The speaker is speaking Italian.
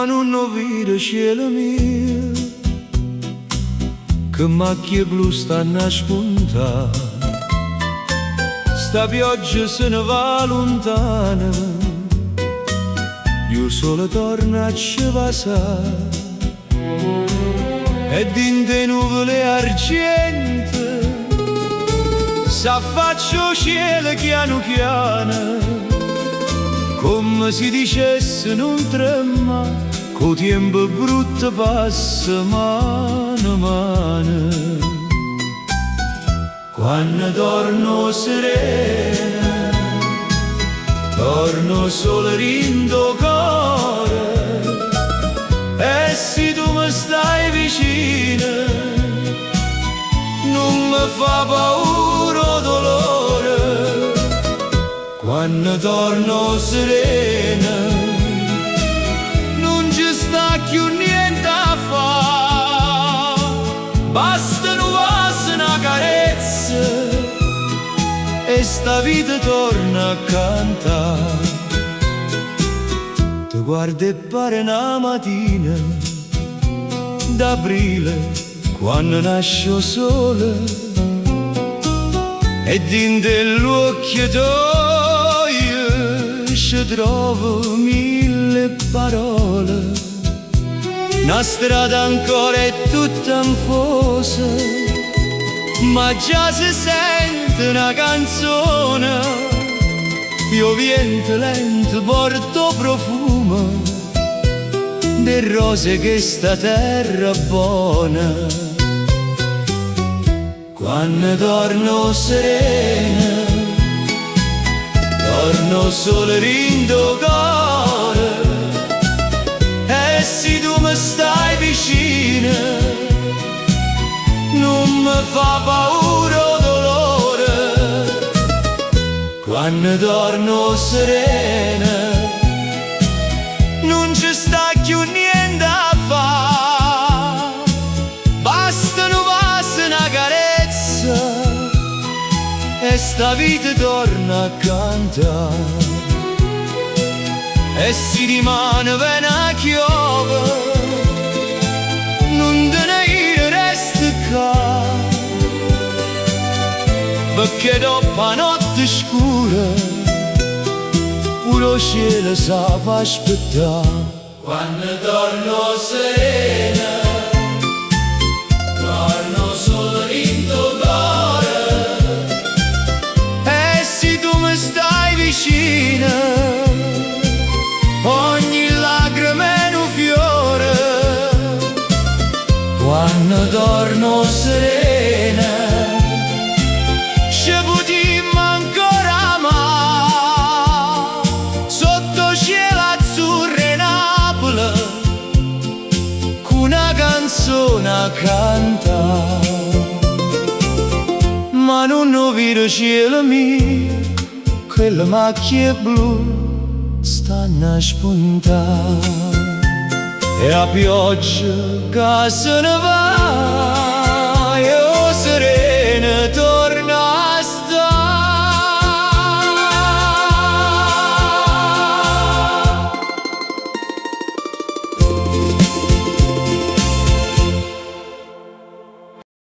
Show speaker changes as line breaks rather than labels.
ma non ho vede cielo mio, che macchie blu stanno a spuntare. Sta pioggia se ne va lontana, io solo torno a cevasare. E dinte nuvole argente s'affaccia cielo piano piano, come si dicesse non trema, co tempo brutto passa mano a mano. Quando torno serena, torno solo rindo cuore, e se tu mi stai vicino non mi fa paura o dolore. Quando torno serena non ci sta più niente a fare, basta una carezza e sta vita torna a cantare. Ti guardo e pare una mattina d'aprile, quando nasce sole, e dentro l'occhio tuo ci trovo mille parole. Una strada ancora è tutta anfosa, ma già si sente una canzone. Io vento lento porto profumo de rose che sta terra buona. Quando torno serena, torno solo rindo cuore, e se tu mi stai vicino non mi fa paura o dolore. Quando torno serena non ci sta più niente a fare, basta una carezza e sta vita torna a cantare. E si rimane vena chiove, non te ne resta qua, perché dopo la notte scura pure il cielo sa fa aspettare. Quando torno serena, torno solo in tuo cuore, e se tu mi stai vicino ogni lacrima è un fiore. Quando torno serena ci potremmo ancora amare, sotto cielo azzurro e Napoli, con una canzone a cantare. Ma non ho visto cielo mio, quelle macchie blu stanno a spuntare, e la pioggia che se ne va